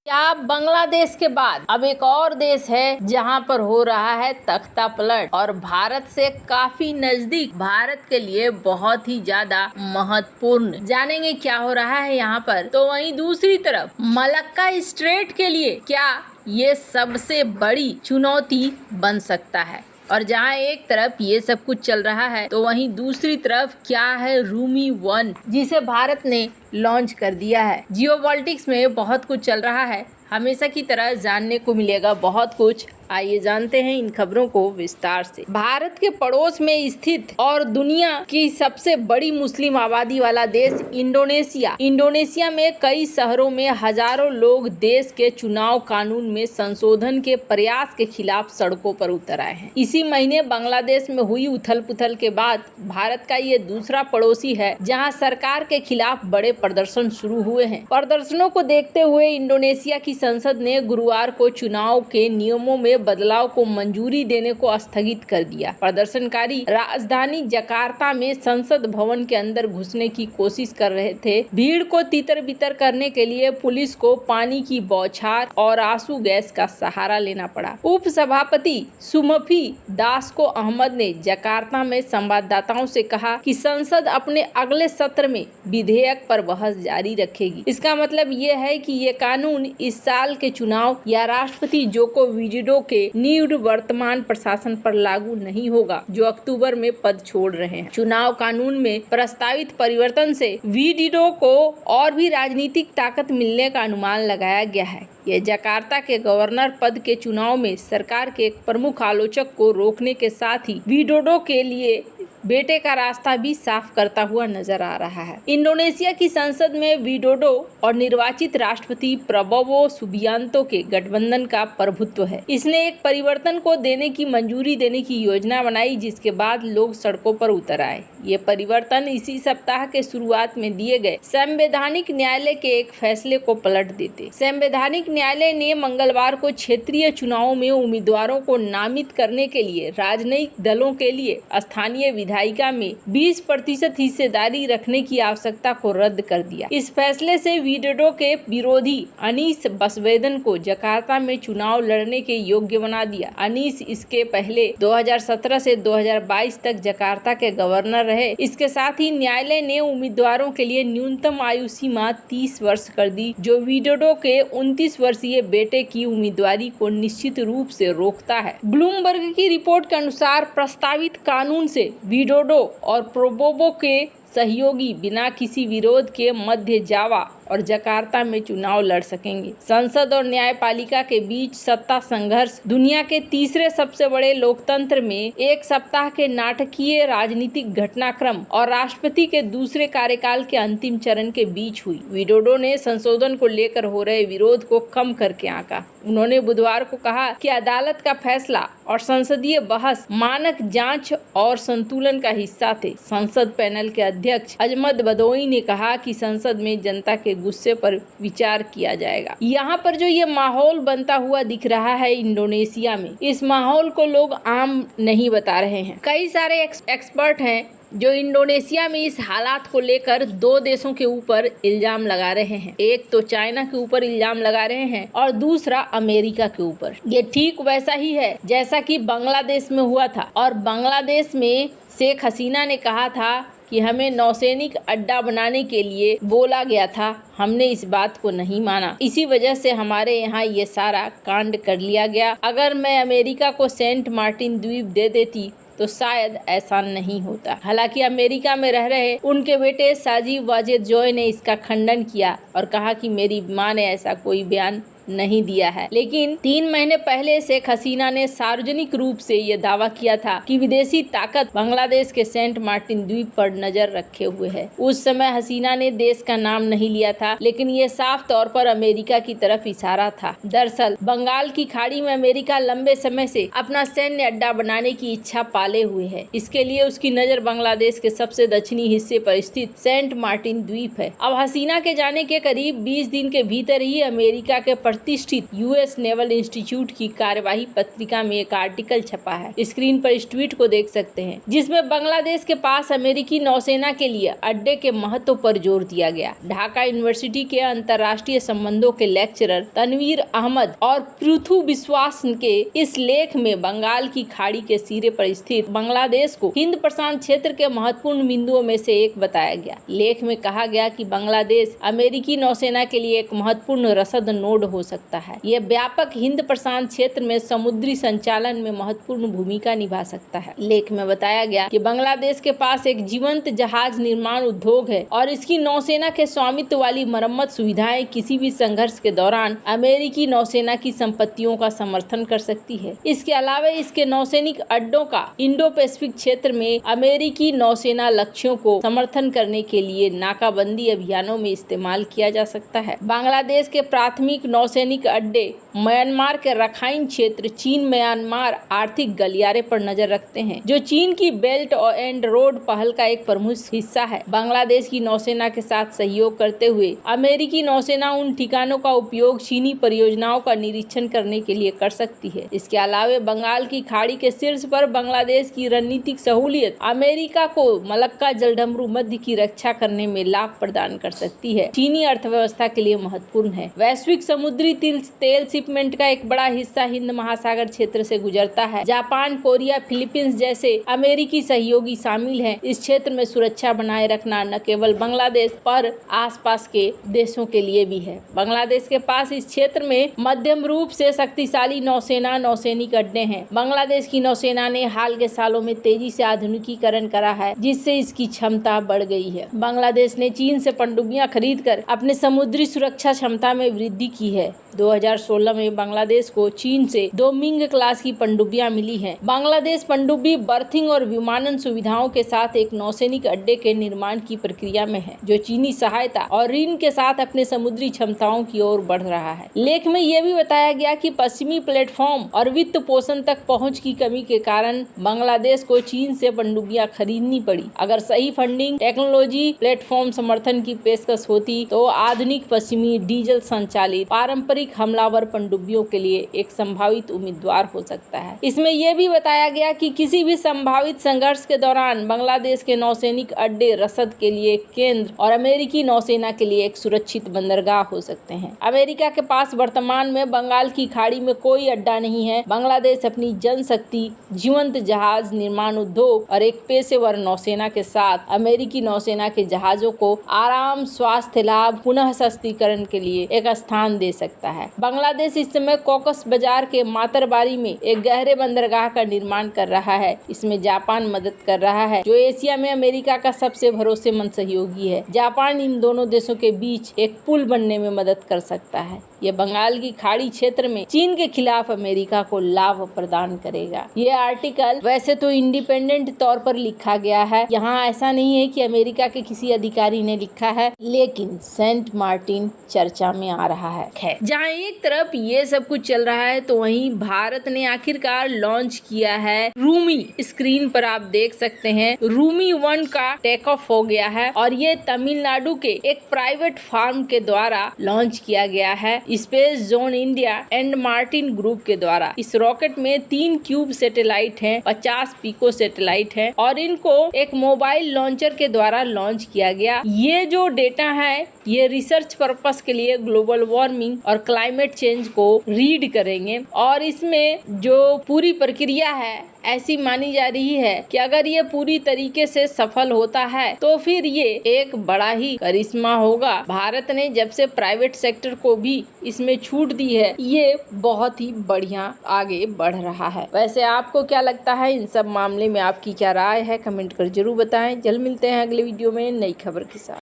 क्या बांग्लादेश के बाद अब एक और देश है जहां पर हो रहा है तख्ता पलट और भारत से काफी नजदीक, भारत के लिए बहुत ही ज्यादा महत्वपूर्ण। जानेंगे क्या हो रहा है यहाँ पर। तो वहीं दूसरी तरफ मलक्का स्ट्रेट के लिए क्या ये सबसे बड़ी चुनौती बन सकता है। और जहां एक तरफ ये सब कुछ चल रहा है तो वहीं दूसरी तरफ क्या है रूमी 1, जिसे भारत ने लॉन्च कर दिया है। जियोपॉलिटिक्स में बहुत कुछ चल रहा है, हमेशा की तरह जानने को मिलेगा बहुत कुछ। आइए जानते हैं इन खबरों को विस्तार से। भारत के पड़ोस में स्थित और दुनिया की सबसे बड़ी मुस्लिम आबादी वाला देश इंडोनेशिया में कई शहरों में हजारों लोग देश के चुनाव कानून में संशोधन के प्रयास के खिलाफ सड़कों पर उतर आए हैं। इसी महीने बांग्लादेश में हुई उथल पुथल के बाद भारत का ये दूसरा पड़ोसी है जहाँ सरकार के खिलाफ बड़े प्रदर्शन शुरू हुए हैं। प्रदर्शनों को देखते हुए इंडोनेशिया की संसद ने गुरुवार को चुनाव के नियमों में बदलाव को मंजूरी देने को स्थगित कर दिया। प्रदर्शनकारी राजधानी जकार्ता में संसद भवन के अंदर घुसने की कोशिश कर रहे थे। भीड़ को तितर बितर करने के लिए पुलिस को पानी की बौछार और आंसू गैस का सहारा लेना पड़ा। उप सभापति सुमफी दासको अहमद ने जकार्ता में संवाददाताओं से कहा कि संसद अपने अगले सत्र में विधेयक पर बहस जारी रखेगी। इसका मतलब ये है कि ये कानून इस साल के चुनाव या राष्ट्रपति जोको विडोडो के निवर्तमान प्रशासन पर लागू नहीं होगा, जो अक्टूबर में पद छोड़ रहे हैं। चुनाव कानून में प्रस्तावित परिवर्तन से विडोडो को और भी राजनीतिक ताकत मिलने का अनुमान लगाया गया है। ये जकार्ता के गवर्नर पद के चुनाव में सरकार के एक प्रमुख आलोचक को रोकने के साथ ही विडोडो के लिए बेटे का रास्ता भी साफ करता हुआ नजर आ रहा है। इंडोनेशिया की संसद में विडोडो और निर्वाचित राष्ट्रपति प्रबोवो सुबियांतो के गठबंधन का प्रभुत्व है। इसने एक परिवर्तन को देने की मंजूरी देने की योजना बनाई, जिसके बाद लोग सड़कों पर उतर आए। ये परिवर्तन इसी सप्ताह के शुरुआत में दिए गए संवैधानिक न्यायालय के एक फैसले को पलट देते। संवैधानिक न्यायालय ने मंगलवार को क्षेत्रीय चुनावों में उम्मीदवारों को नामित करने के लिए राजनयिक दलों के लिए स्थानीय विधायिका में 20% हिस्सेदारी रखने की आवश्यकता को रद्द कर दिया। इस फैसले से विडोडो के विरोधी अनीस बसवेदन को जकार्ता में चुनाव लड़ने के योग्य बना दिया। अनीस इसके पहले 2017 से 2022 तक जकार्ता के गवर्नर रहे। इसके साथ ही न्यायालय ने उम्मीदवारों के लिए न्यूनतम आयु सीमा 30 वर्ष कर दी, जो विडोडो के 29 वर्षीय बेटे की उम्मीदवारी को निश्चित रूप से रोकता है। ब्लूमबर्ग की रिपोर्ट के अनुसार प्रस्तावित कानून से विडोडो और प्रबोवो के सहयोगी बिना किसी विरोध के मध्य जावा और जकार्ता में चुनाव लड़ सकेंगे। संसद और न्यायपालिका के बीच सत्ता संघर्ष दुनिया के तीसरे सबसे बड़े लोकतंत्र में एक सप्ताह के नाटकीय राजनीतिक घटनाक्रम और राष्ट्रपति के दूसरे कार्यकाल के अंतिम चरण के बीच हुई। विडोडो ने संशोधन को लेकर हो रहे विरोध को कम करके आंका। उन्होंने बुधवार को कहा कि अदालत का फैसला और संसदीय बहस मानक जांच और संतुलन का हिस्सा थे। संसद पैनल के अध्यक्ष अजमद बदोई ने कहा कि संसद में जनता के गुस्से पर विचार किया जाएगा। यहाँ पर जो ये माहौल बनता हुआ दिख रहा है इंडोनेशिया में, इस माहौल को लोग आम नहीं बता रहे हैं। कई सारे एक्सपर्ट हैं जो इंडोनेशिया में इस हालात को लेकर दो देशों के ऊपर इल्जाम लगा रहे हैं। एक तो चाइना के ऊपर इल्जाम लगा रहे हैं और दूसरा अमेरिका के ऊपर। ये ठीक वैसा ही है जैसा कि बांग्लादेश में हुआ था, और बांग्लादेश में शेख हसीना ने कहा था कि हमें नौसैनिक अड्डा बनाने के लिए बोला गया था, हमने इस बात को नहीं माना, इसी वजह से हमारे यहाँ ये सारा कांड कर लिया गया। अगर मैं अमेरिका को सेंट मार्टिन द्वीप दे देती तो शायद ऐसा नहीं होता। हालांकि अमेरिका में रह रहे उनके बेटे साजिद वाजिद जोय ने इसका खंडन किया और कहा कि मेरी मां ने ऐसा कोई बयान नहीं दिया है। लेकिन 3 महीने पहले शेख हसीना ने सार्वजनिक रूप से ये दावा किया था कि विदेशी ताकत बांग्लादेश के सेंट मार्टिन द्वीप पर नजर रखे हुए है। उस समय हसीना ने देश का नाम नहीं लिया था, लेकिन ये साफ तौर पर अमेरिका की तरफ इशारा था। दरअसल बंगाल की खाड़ी में अमेरिका लंबे समय से अपना सैन्य अड्डा बनाने की इच्छा पाल डाले हुए है। इसके लिए उसकी नजर बांग्लादेश के सबसे दक्षिणी हिस्से पर स्थित सेंट मार्टिन द्वीप है। अब हसीना के जाने के करीब 20 दिन के भीतर ही अमेरिका के प्रतिष्ठित यूएस नेवल इंस्टीट्यूट की कार्यवाही पत्रिका में एक आर्टिकल छपा है। स्क्रीन पर इस ट्वीट को देख सकते हैं, जिसमें बांग्लादेश के पास अमेरिकी नौसेना के लिए अड्डे के महत्व पर जोर दिया गया। ढाका यूनिवर्सिटी के अंतर्राष्ट्रीय संबंधों के लेक्चरर तनवीर अहमद और पृथु विश्वास के इस लेख में बंगाल की खाड़ी के सिरे पर स्थित बांग्लादेश को हिंद प्रशांत क्षेत्र के महत्वपूर्ण बिंदुओं में से एक बताया गया। लेख में कहा गया कि बांग्लादेश अमेरिकी नौसेना के लिए एक महत्वपूर्ण रसद नोड हो सकता है। यह व्यापक हिंद प्रशांत क्षेत्र में समुद्री संचालन में महत्वपूर्ण भूमिका निभा सकता है। लेख में बताया गया कि बांग्लादेश के पास एक जीवंत जहाज निर्माण उद्योग है और इसकी नौसेना के स्वामित्व वाली मरम्मत सुविधाएं किसी भी संघर्ष के दौरान अमेरिकी नौसेना की संपत्तियों का समर्थन कर सकती है। इसके अलावा इसके नौसैनिक अड्डों का इंडो पैसिफिक क्षेत्र में अमेरिकी नौसेना लक्ष्यों को समर्थन करने के लिए नाकाबंदी अभियानों में इस्तेमाल किया जा सकता है। बांग्लादेश के प्राथमिक नौसैनिक अड्डे म्यांमार के रखाइन क्षेत्र चीन म्यांमार आर्थिक गलियारे पर नजर रखते हैं, जो चीन की बेल्ट एंड रोड पहल का एक प्रमुख हिस्सा है। बांग्लादेश की नौसेना के साथ सहयोग करते हुए अमेरिकी नौसेना उन ठिकानों का उपयोग चीनी परियोजनाओं का निरीक्षण करने के लिए कर सकती है। इसके अलावा बंगाल की खाड़ी के शीर्ष पर बांग्लादेश की रणनीतिक सहूलियत अमेरिका को मलक्का जलडमरू मध्य की रक्षा करने में लाभ प्रदान कर सकती है। चीनी अर्थव्यवस्था के लिए महत्वपूर्ण है। वैश्विक समुद्री तेल शिपमेंट का एक बड़ा हिस्सा हिंद महासागर क्षेत्र से गुजरता है। जापान, कोरिया, फिलीपींस जैसे अमेरिकी सहयोगी शामिल हैं। इस क्षेत्र में सुरक्षा बनाए रखना न केवल बांग्लादेश पर आसपास के देशों के लिए भी है। बांग्लादेश के पास इस क्षेत्र में मध्यम रूप से शक्तिशाली नौसैनिक अड्डे हैं। बांग्लादेश की नौसेना ने हाल के सालों में तेजी से आधुनिकीकरण करा है, जिससे इसकी क्षमता बढ़ गई है। बांग्लादेश ने चीन से पनडुब्बियां खरीदकर अपने समुद्री सुरक्षा क्षमता में वृद्धि की है। 2016 में बांग्लादेश को चीन से 2 मिंग क्लास की पनडुब्बियां मिली हैं। बांग्लादेश पनडुब्बी बर्थिंग और विमानन सुविधाओं के साथ एक नौसैनिक अड्डे के निर्माण की प्रक्रिया में है, जो चीनी सहायता और ऋण के साथ अपने समुद्री क्षमताओं की ओर बढ़ रहा है। लेख में यह भी बताया गया कि पश्चिमी प्लेटफॉर्म और वित्त पोषण तक पहुंच की कमी के कारण बांग्लादेश को चीन से पनडुब्बियां खरीदनी पड़ी। अगर सही फंडिंग, टेक्नोलॉजी, प्लेटफॉर्म समर्थन की पेशकश होती तो आधुनिक पश्चिमी डीजल संचालित पारंपरिक हमलावर पनडुब्बियों के लिए एक संभावित उम्मीदवार हो सकता है। इसमें यह भी बताया गया कि किसी भी संभावित संघर्ष के दौरान बांग्लादेश के नौसैनिक अड्डे रसद के लिए एक केंद्र और अमेरिकी नौसेना के लिए एक सुरक्षित बंदरगाह हो सकते हैं। अमेरिका के पास वर्तमान में बंगाल की खाड़ी में कोई अड्डा नहीं है। बांग्लादेश अपनी जनशक्ति, जीवंत जहाज निर्माण उद्योग और एक पेशेवर नौसेना के साथ अमेरिकी नौसेना के जहाजों को आराम, स्वास्थ्य लाभ, पुनः सस्तीकरण के लिए एक स्थान दे सकता है। बांग्लादेश इस समय कॉकस बाजार के मातरबारी में एक गहरे बंदरगाह का निर्माण कर रहा है। इसमें जापान मदद कर रहा है, जो एशिया में अमेरिका का सबसे भरोसेमंद सहयोगी है। जापान इन दोनों देशों के बीच एक पुल बनने में मदद कर सकता है। यह बंगाल की खाड़ी क्षेत्र में चीन के खिलाफ अमेरिका को लाभ प्रदान करेगा। ये आर्टिकल वैसे तो इंडिपेंडेंट तौर पर लिखा गया है, यहाँ ऐसा नहीं है कि अमेरिका के किसी अधिकारी ने लिखा है, लेकिन सेंट मार्टिन चर्चा में आ रहा है। जहाँ एक तरफ ये सब कुछ चल रहा है, तो वहीं भारत ने आखिरकार लॉन्च किया है रूमी। स्क्रीन पर आप देख सकते हैं रूमी 1 का टेक ऑफ हो गया है और ये तमिलनाडु के एक प्राइवेट फार्म के द्वारा लॉन्च किया गया है space zone India and Martin group के द्वारा। इस रॉकेट में 3 क्यूब सैटेलाइट हैं, 50 पिको सैटेलाइट हैं और इनको एक मोबाइल लॉन्चर के द्वारा लॉन्च किया गया। ये जो डेटा है ये रिसर्च पर्पस के लिए ग्लोबल वार्मिंग और क्लाइमेट चेंज को रीड करेंगे और इसमें जो पूरी प्रक्रिया है ऐसी मानी जा रही है कि अगर ये पूरी तरीके से सफल होता है तो फिर ये एक बड़ा ही करिश्मा होगा। भारत ने जब से प्राइवेट सेक्टर को भी इसमें छूट दी है, ये बहुत ही बढ़िया आगे बढ़ रहा है। वैसे आपको क्या लगता है इन सब मामले में, आपकी क्या राय है, कमेंट कर जरूर बताएं। जल्द मिलते हैं अगले वीडियो में नई खबर के साथ।